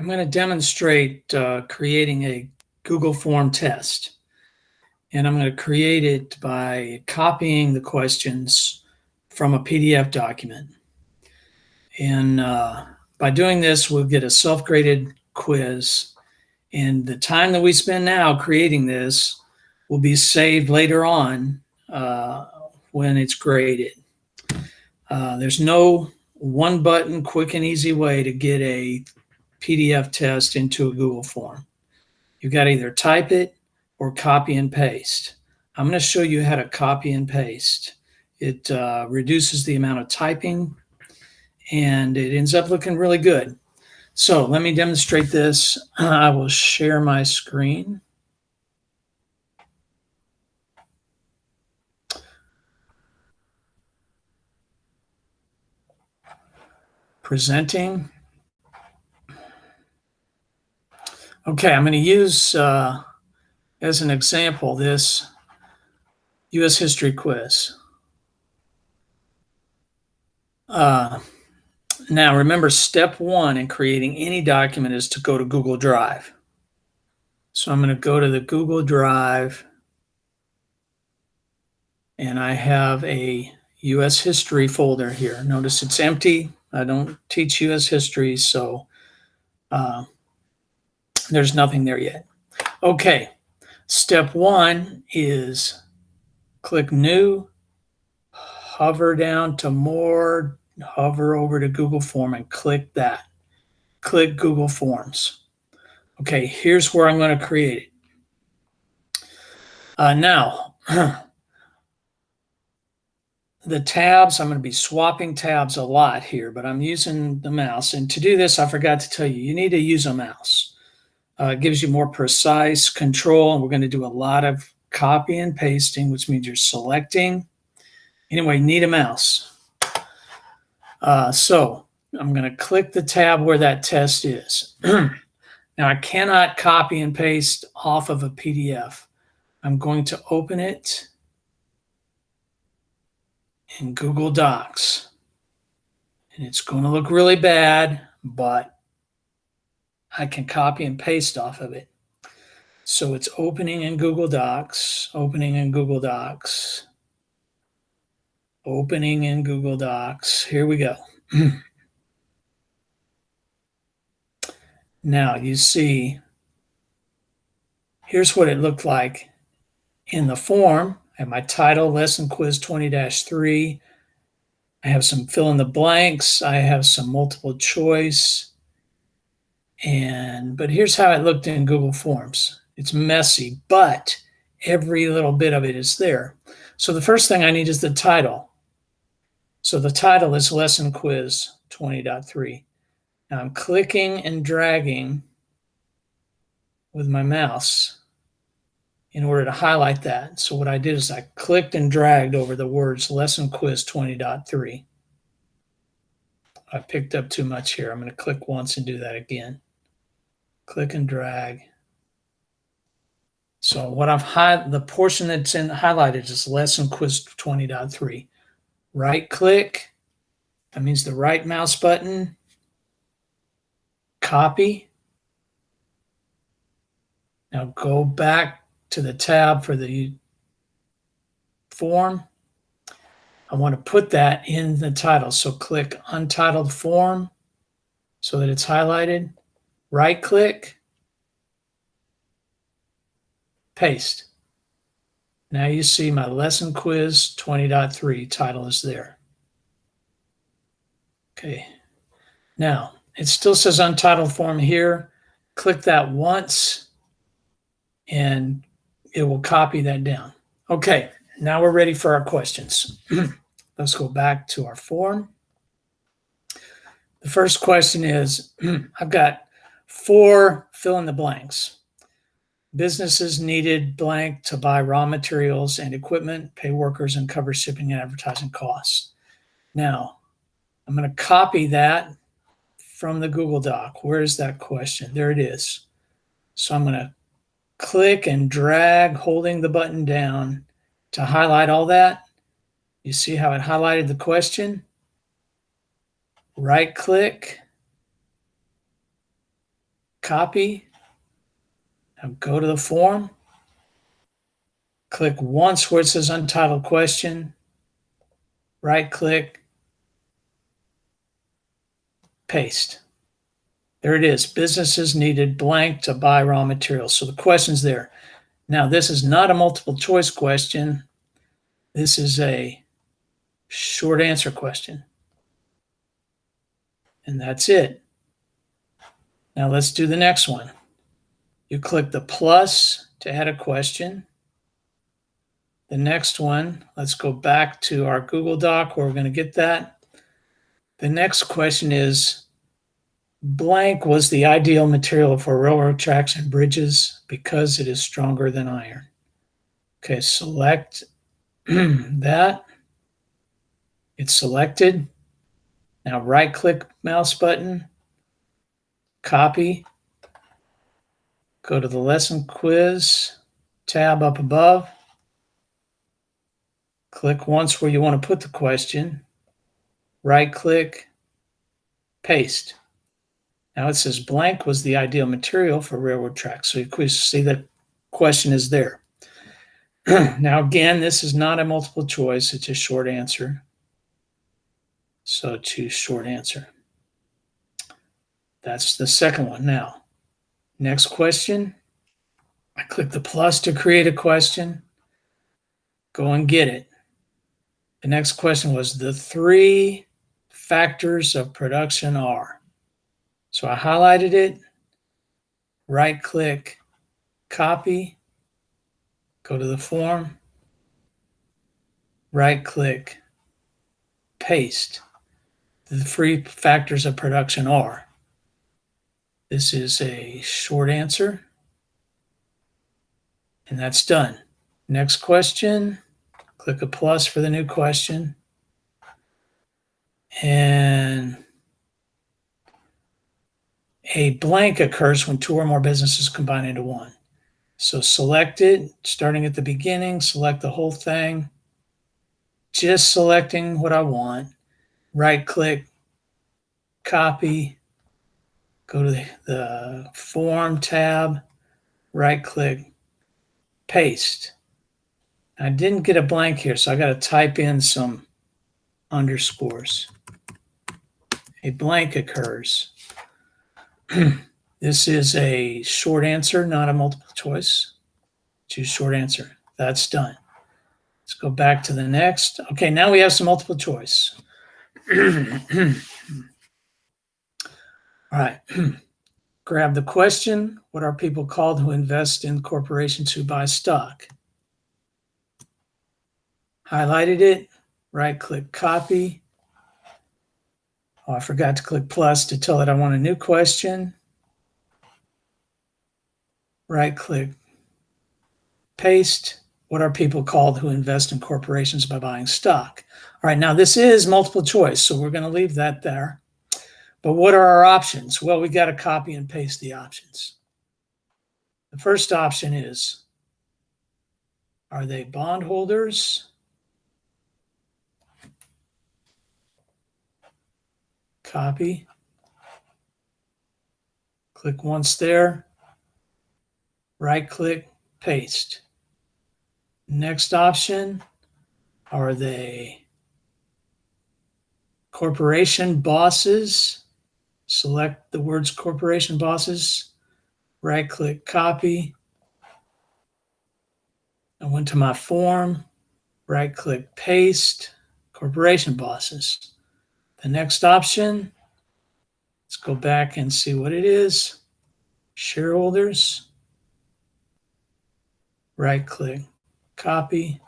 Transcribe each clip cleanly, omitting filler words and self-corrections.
I'm going to demonstrate creating a Google form test. And I'm going to create it by copying the questions from a PDF document. And by doing this, we'll get a self-graded quiz. And the time that we spend now creating this will be saved later on when it's graded. There's no one button, quick and easy way to get a PDF test into a Google form. You've got to either type it or copy and paste. I'm going to show you how to copy and paste. It reduces the amount of typing and it ends up looking really good. So let me demonstrate this. I will share my screen. Presenting. Okay, I'm going to use as an example this U.S. history quiz. Now remember, step one in creating any document is to go to Google Drive. So I'm going to go to the Google Drive and I have a U.S. history folder here. Notice it's empty. I don't teach U.S. history, so there's nothing there yet. Okay, step one is click New, hover down to More, hover over to Google Form and click that. Click Google Forms. Okay, here's where I'm going to create it. Now, the tabs, I'm going to be swapping tabs a lot here, but I'm using the mouse. And to do this, I forgot to tell you, you need to use a mouse. It gives you more precise control, and we're going to do a lot of copy and pasting, which means you're selecting. Anyway, you need a mouse. So I'm going to click the tab where that test is. Now, I cannot copy and paste off of a PDF. I'm going to open it in Google Docs. And it's going to look really bad, but I can copy and paste off of it. So it's opening in Google Docs, opening in Google Docs, opening in Google Docs. Here we go. Now you see, here's what it looked like in the form. I have my title, Lesson Quiz 20-3. I have some fill in the blanks. I have some multiple choice. But here's how it looked in Google Forms. It's messy, but every little bit of it is there. So the first thing I need is the title. So the title is Lesson Quiz 20.3. Now I'm clicking and dragging with my mouse in order to highlight that. So what I did is I clicked and dragged over the words Lesson Quiz 20.3. I picked up too much here. I'm going to click once and do that again. Click and drag. So what the portion that's highlighted is Lesson Quiz 20.3. Right click, that means the right mouse button, copy. Now go back to the tab for the form. I want to put that in the title. So click Untitled Form so that it's highlighted. Right click, paste. Now you see my Lesson Quiz 20.3 title is there. Okay. Now, it still says Untitled Form here. Click that once and it will copy that down. Okay, now we're ready for our questions. Let's go back to our form. The first question is, I've got 4 fill in the blanks. Businesses needed blank to buy raw materials and equipment, pay workers, and cover shipping and advertising costs. Now, I'm going to copy that from the Google Doc. Where is that question? There it is. So I'm going to click and drag, holding the button down to highlight all that. You see how it highlighted the question? Right click, copy. Now go to the form. Click once where it says untitled question. Right click, paste. There it is. Businesses needed blank to buy raw materials. So the question's there. Now, this is not a multiple choice question. This is a short answer question. And that's it. Now let's do the next one. You click the plus to add a question. The next one, let's go back to our Google Doc where we're going to get that. The next question is, blank was the ideal material for railroad tracks and bridges because it is stronger than iron. Okay, select that. It's selected. Now right-click mouse button, copy, go to the lesson quiz tab up above, click once where you want to put the question, right-click, paste. Now it says blank was the ideal material for railroad tracks. So you see that question is there. Now again, this is not a multiple choice, it's a short answer. So choose short answer. That's the second one. Now, next question. I click the plus to create a question. Go and get it. The next question was the 3 factors of production are. So I highlighted it, right click, copy, go to the form, right click, paste. The 3 factors of production are. This is a short answer. And that's done. Next question, click a plus for the new question. And a blank occurs when 2 or more businesses combine into one. So select it, starting at the beginning, select the whole thing, just selecting what I want, right click, copy, go to the form tab, right click, paste. I didn't get a blank here, so I got to type in some underscores. A blank occurs. This is a short answer, not a multiple choice. Choose short answer. That's done. Let's go back to the next. Okay, now we have some multiple choice. All right. Grab the question. What are people called who invest in corporations who buy stock? Highlighted it. Right-click copy. Oh, I forgot to click plus to tell it I want a new question. Right-click, paste. What are people called who invest in corporations by buying stock? All right, now this is multiple choice, so we're going to leave that there. But what are our options? Well, we got to copy and paste the options. The first option is, are they bondholders? Copy. Click once there. Right-click, paste. Next option, are they corporation bosses? Select the words corporation bosses. Right-click, copy. I went to my form. Right-click, paste. Corporation bosses. The next option, let's go back and see what it is. Shareholders. Right-click, copy.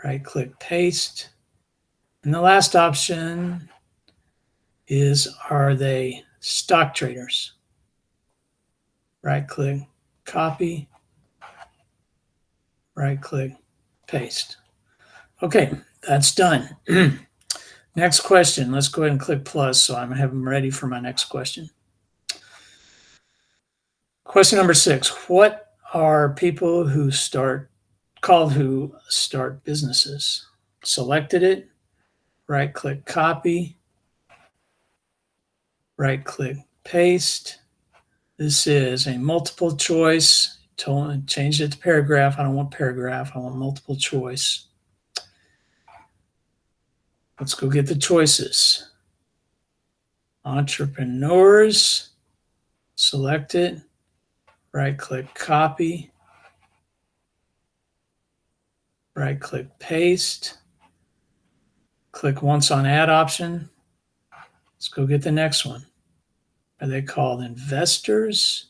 Right-click, paste. And the last option is, are they stock traders? Right-click, copy. Right-click, paste. Okay, that's done. Next question. Let's go ahead and click plus so I'm having ready for my next question. Question number 6. What are people who start businesses? Selected it. Right-click, copy. right click, paste. This is a multiple choice. Change it to paragraph. I don't want paragraph. I want multiple choice. Let's go get the choices. Entrepreneurs. Select it. Right click, copy. Right click, paste. Click once on add option. Let's go get the next one. Are they called investors?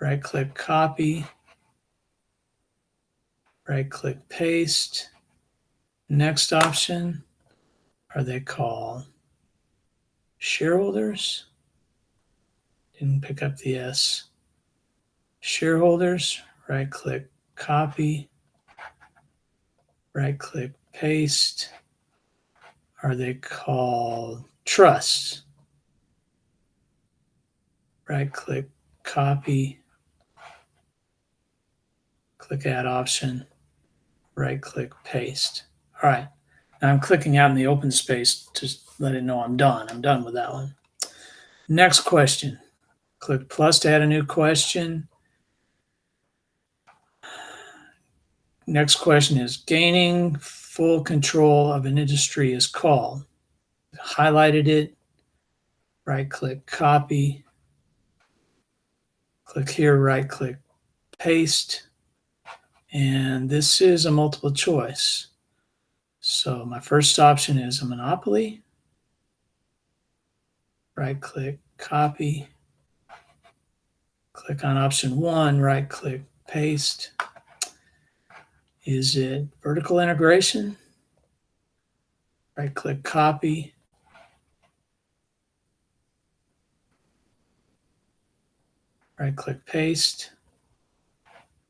Right click, copy. Right click, paste. Next option. Are they called shareholders? Didn't pick up the S. Shareholders. Right click, copy. Right click, paste. Are they called trusts? Right click, copy. Click add option. Right click, paste. All right. Now I'm clicking out in the open space to let it know I'm done. I'm done with that one. Next question. Click plus to add a new question. Next question is gaining full control of an industry is called. Highlighted it. Right click, copy. Click here, right click, paste. And this is a multiple choice. So my first option is a monopoly. Right click, copy. Click on option 1, right click, paste. Is it vertical integration? Right click, copy. Right click, paste.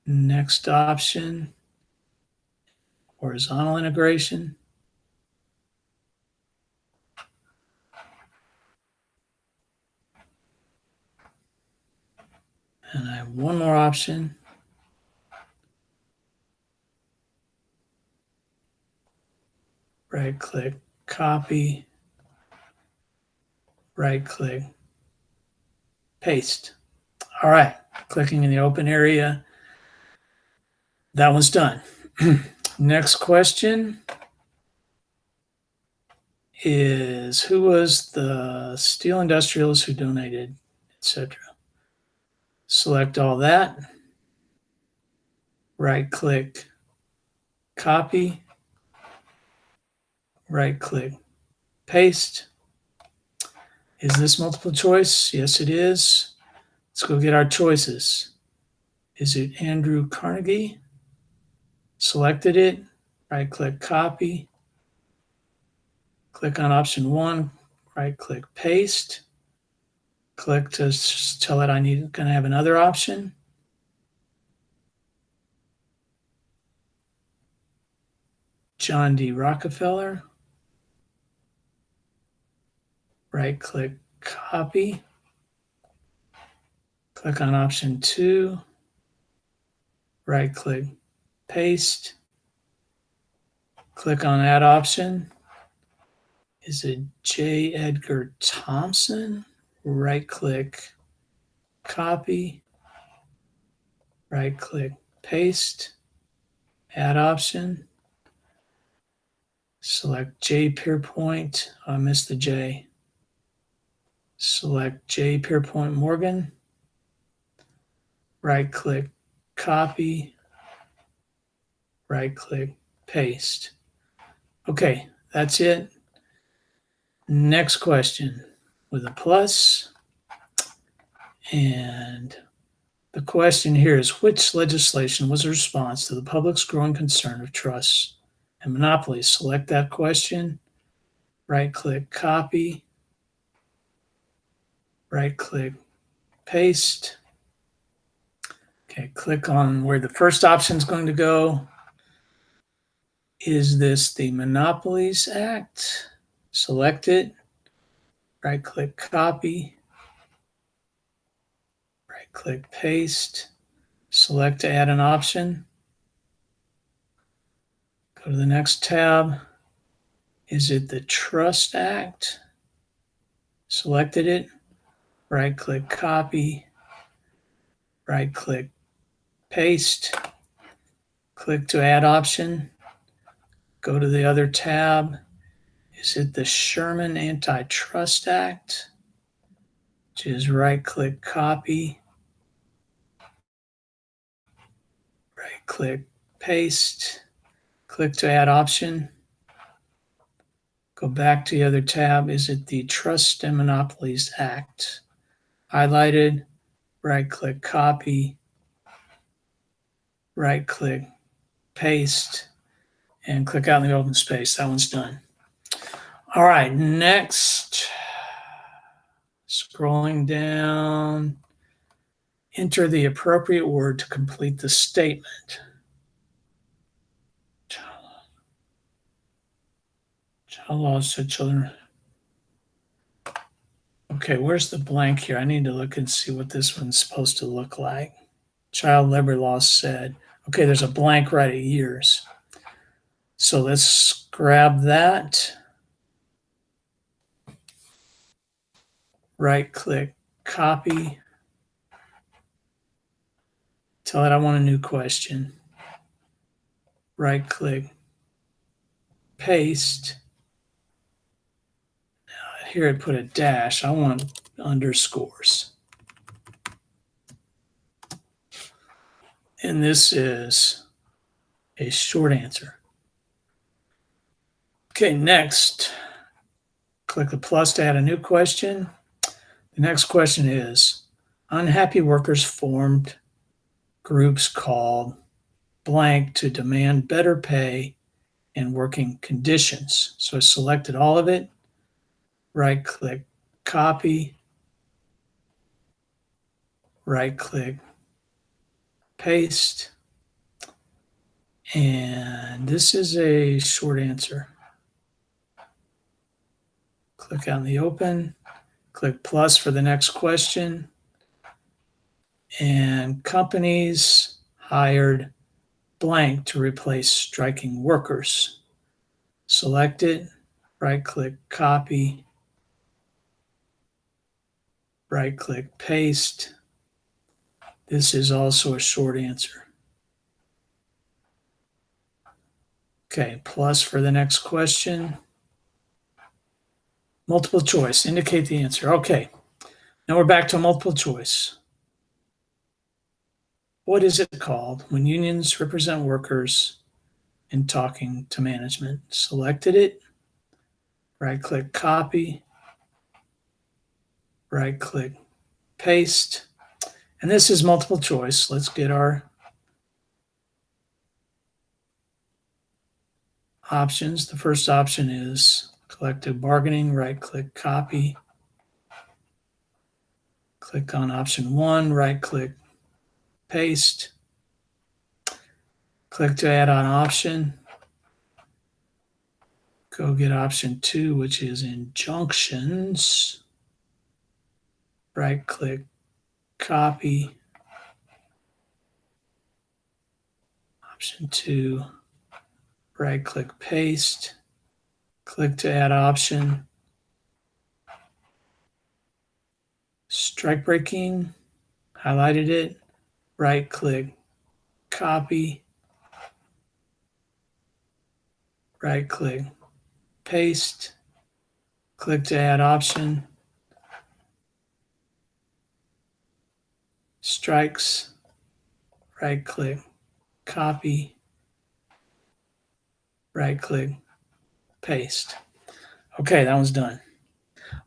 Next option, horizontal integration. And I have one more option. Right click, copy. Right click, paste. All right, clicking in the open area. That one's done. Next question is who was the steel industrialist who donated, etc. Select all that. Right click, copy. Right click, paste. Is this multiple choice? Yes, it is. Let's go get our choices. Is it Andrew Carnegie? Selected it. Right click, copy. Click on option 1. Right click, paste. Click to tell it I'm going to have another option. John D. Rockefeller. Right click, copy. Click on option 2. Right click, paste. Click on add option. Is it J. Edgar Thompson? Right click, copy. Right click, paste. Add option. Select J. Pierpont. I missed the J. Select J. Pierpont Morgan. Right click, copy. Right click, paste. Okay, that's it. Next question with a plus. And the question here is which legislation was a response to the public's growing concern of trusts and monopolies? Select that question. Right click, copy. Right click, paste. Okay, click on where the first option is going to go. Is this the Monopolies Act? Select it. Right click, copy. Right click, paste. Select to add an option. Go to the next tab. Is it the Trust Act? selected it, right click copy, right click paste, click to add option, go to the other tab. Is it the Sherman Antitrust Act? Which is right click copy, right click paste, click to add option, go back to the other tab. Is it the Trust and Monopolies Act? Highlighted, right click copy, right click paste, and click out in the open space. That one's done. All right, next, scrolling down, enter the appropriate word to complete the statement. Child laws to children. Okay, where's the blank here? I need to look and see what this one's supposed to look like. Child labor laws said. Okay, there's a blank right at years. So let's grab that. Right click, copy. Tell it I want a new question. Right click, paste. Now, here I put a dash. I want underscores. And this is a short answer. Okay, next, click the plus to add a new question. The next question is, unhappy workers formed groups called blank to demand better pay and working conditions. So I selected all of it, right click, copy, right click, paste, and this is a short answer. Click on the open, click plus for the next question, and companies hired blank to replace striking workers. Select it, right click, copy, right click, paste. This is also a short answer. Okay, plus for the next question. Multiple choice, indicate the answer. Okay, now we're back to multiple choice. What is it called when unions represent workers in talking to management? Selected it, right click, copy, right click, paste. And this is multiple choice. Let's get our options. The first option is collective bargaining, right click, copy. Click on option 1, right click, paste. Click to add on option. Go get option 2, which is injunctions. Right click, copy. Option 2, right click, paste. Click to add option. Strike breaking, highlighted it, right click, copy, right click, paste, click to add option, strikes, right click, copy, right click, paste. Okay, that one's done.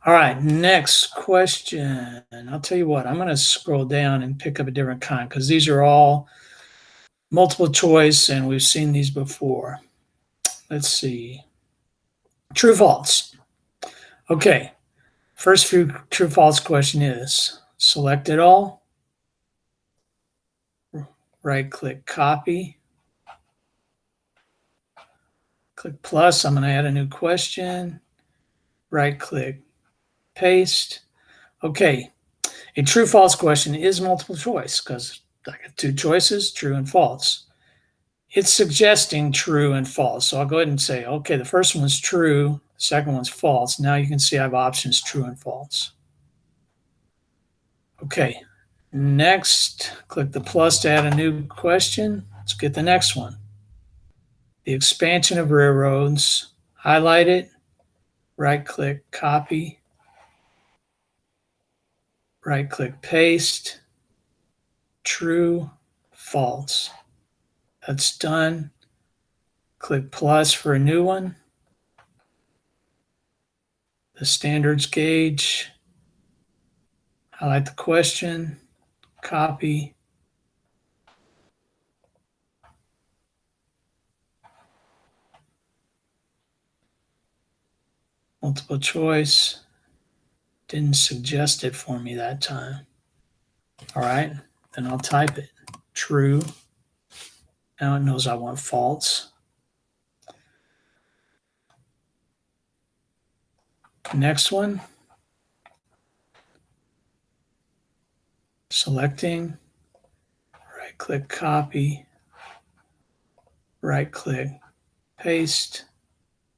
All right, next question. I'll tell you what, I'm going to scroll down and pick up a different kind because these are all multiple choice and we've seen these before. Let's see. True, false. Okay, first few true, false question is select it all, right click, copy, click plus. I'm going to add a new question, right click, paste. Okay, a true, false question is multiple choice because I got two choices, true and false. It's suggesting true and false. So I'll go ahead and say, okay, the first one is true, The second one's false. Now you can see I have options true and false. Okay, next, click the plus to add a new question. Let's get the next one. The expansion of railroads, highlight it, right-click, copy, right-click, paste, true, false. That's done. Click plus for a new one. The standards gauge, highlight the question, copy, multiple choice. Didn't suggest it for me that time. All right, then I'll type it. True. Now it knows I want false. Next one. Selecting. Right-click, copy. Right-click, paste.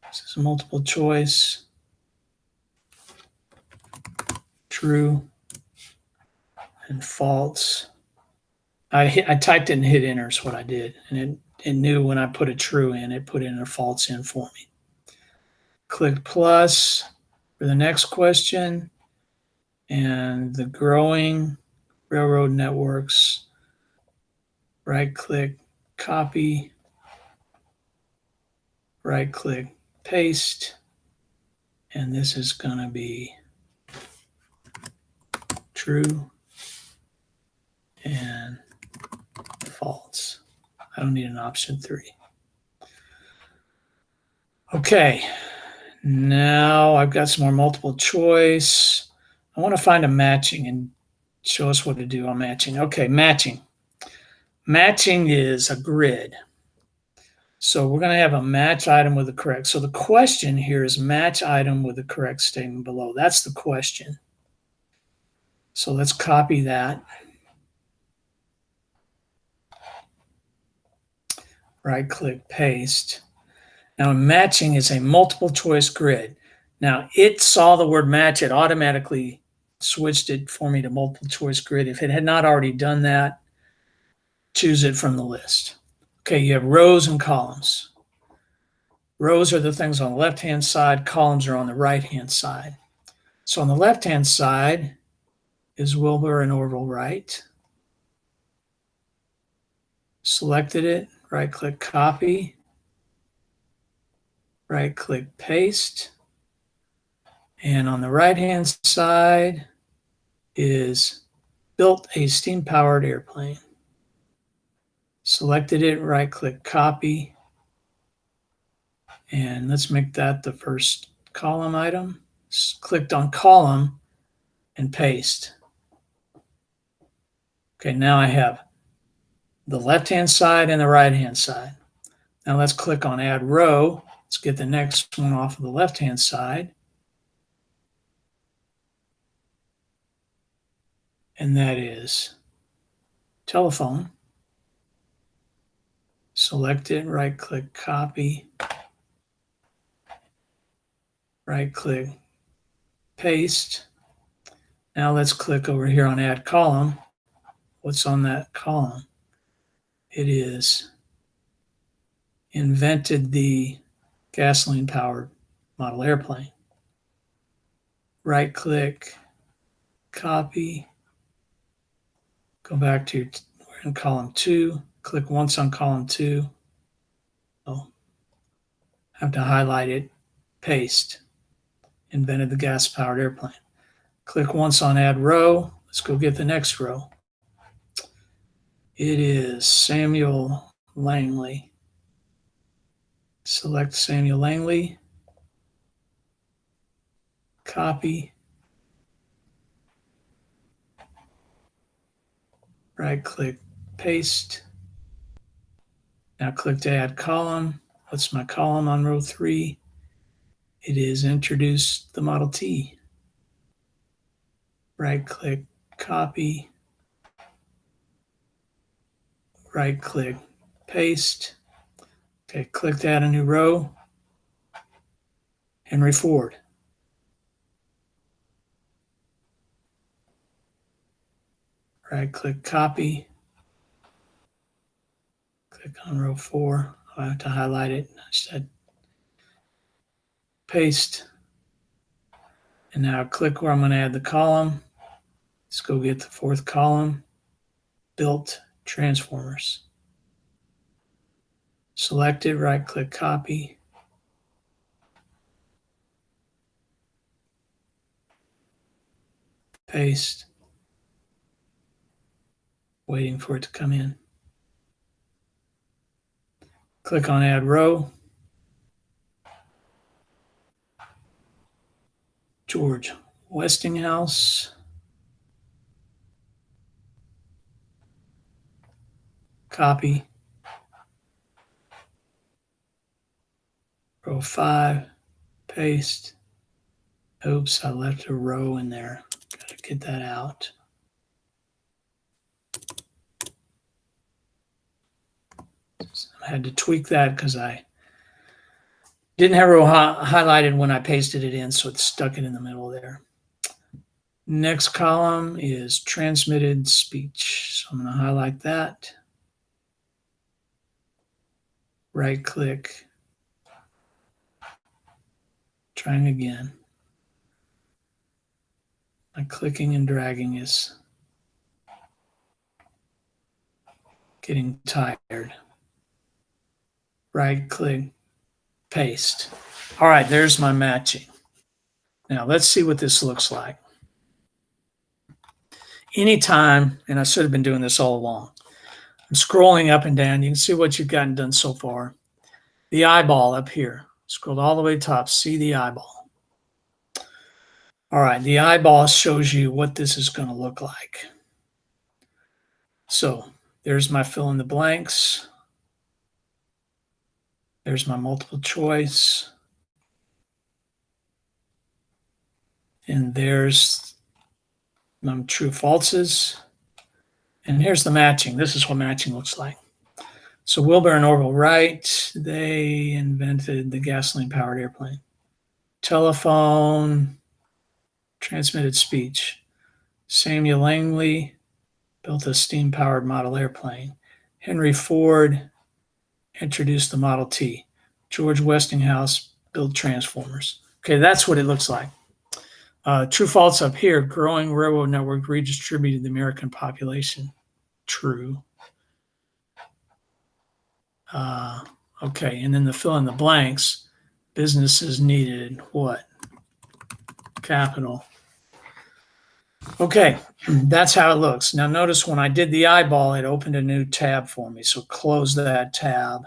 This is multiple choice. True and false. I typed it and hit enter is what I did. And it knew when I put a true in, it put in a false in for me. Click plus for the next question. And the growing railroad networks. Right-click, copy. Right-click, paste. And this is going to be true and false. I don't need an option 3. Okay, now I've got some more multiple choice. I want to find a matching and show us what to do on matching. Okay, matching. Matching is a grid. So we're going to have a match item with the correct. So the question here is match item with the correct statement below. That's the question. So let's copy that. Right-click, paste. Now, matching is a multiple choice grid. Now, it saw the word match. It automatically switched it for me to multiple choice grid. If it had not already done that, choose it from the list. Okay, you have rows and columns. Rows are the things on the left-hand side. Columns are on the right-hand side. So on the left-hand side is Wilbur and Orville Wright. Selected it. Right-click, copy. Right-click, paste. And on the right-hand side is built a steam-powered airplane. Selected it, right-click, copy. And let's make that the first column item. Clicked on column and paste. Okay, now I have the left-hand side and the right-hand side. Now let's click on add row. Let's get the next one off of the left-hand side. And that is telephone. Select it, right-click, copy. Right-click, paste. Now let's click over here on add column. What's on that column? It is invented the gasoline-powered model airplane. Right-click, copy. Go back to we're in column 2. Click once on column 2. Oh, have to highlight it. Paste. Invented the gas-powered airplane. Click once on add row. Let's go get the next row. It is Samuel Langley. Select Samuel Langley. Copy. Right-click, paste. Now click to add column. What's my column on row 3? It is introduce the Model T. Right-click, copy. Right-click, paste. Okay, click to add a new row. Henry Ford. Right-click copy. Click on row 4. I have to highlight it. I said paste. And now click where I'm going to add the column. Let's go get the 4th column. Built transformers. Select it, right-click copy. Paste. Waiting for it to come in. Click on add row. George Westinghouse. Copy. Row 5. Paste. Oops, I left a row in there. Gotta get that out. I had to tweak that because I didn't have row highlighted when I pasted it in, so it stuck it in the middle there. Next column is transmitted speech. So I'm going to highlight that. Right click. Trying again. My clicking and dragging is getting tired. Right click, paste. All right, there's my matching. Now let's see what this looks like. Anytime, and I should have been doing this all along, I'm scrolling up and down. You can see what you've gotten done so far. The eyeball up here. Scroll all the way to the top, see the eyeball. All right, the eyeball shows you what this is going to look like. So there's my fill in the blanks. There's my multiple choice. And there's my true falses. And here's the matching. This is what matching looks like. So Wilbur and Orville Wright, they invented the gasoline-powered airplane. Telephone, transmitted speech. Samuel Langley built a steam-powered model airplane. Henry Ford introduced the Model T. George Westinghouse built transformers. Okay, that's what it looks like. True false up here, growing railroad network redistributed the American population. True. Okay, and then the fill in the blanks, businesses needed what? Capital. Okay, that's how it looks. Now notice when I did the eyeball, it opened a new tab for me. So close that tab,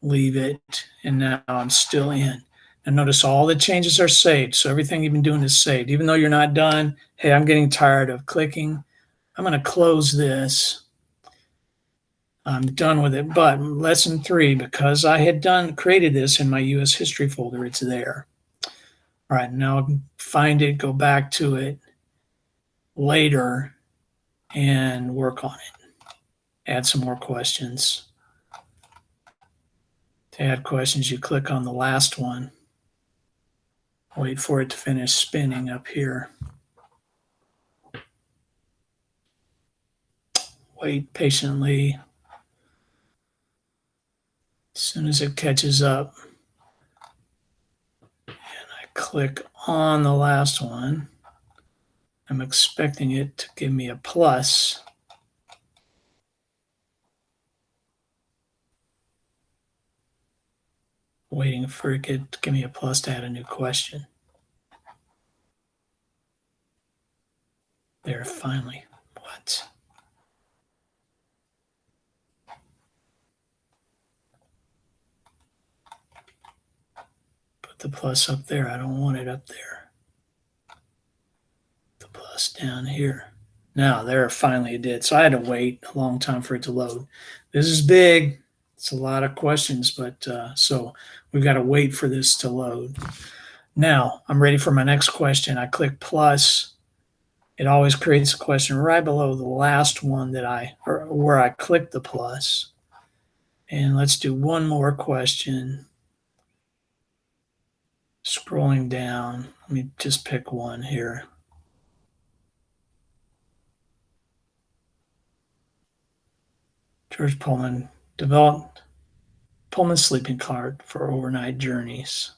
leave it, and now I'm still in. And notice all the changes are saved. So everything you've been doing is saved. Even though you're not done, hey, I'm getting tired of clicking. I'm going to close this. I'm done with it. But lesson 3, because I had created this in my US history folder, it's there. All right, now find it, go back to it later and work on it. Add some more questions. To add questions, you click on the last one. Wait for it to finish spinning up here. Wait patiently. As soon as it catches up, and I click on the last one, I'm expecting it to give me a plus. Waiting for it to give me a plus to add a new question. There, finally. What? Put the plus up there. I don't want it up there. The plus down here. Now, there, finally it did. So I had to wait a long time for it to load. This is big. It's a lot of questions, but so we've got to wait for this to load. Now, I'm ready for my next question. I click plus. It always creates a question right below the last one where I click the plus. And let's do one more question. Scrolling down, let me just pick one here. George Pullman developed Pullman sleeping cart for overnight journeys.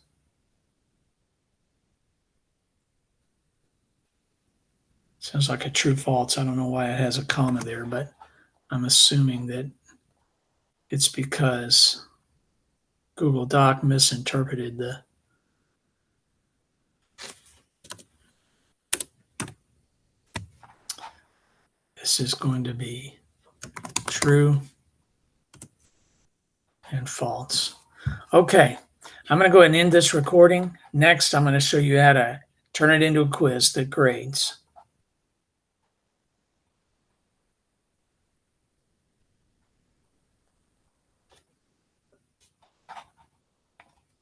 Sounds like a true false. I don't know why it has a comma there, but I'm assuming that it's because Google Doc misinterpreted the this is going to be true and false. Okay, I'm going to go ahead and end this recording. Next, I'm going to show you how to turn it into a quiz that grades.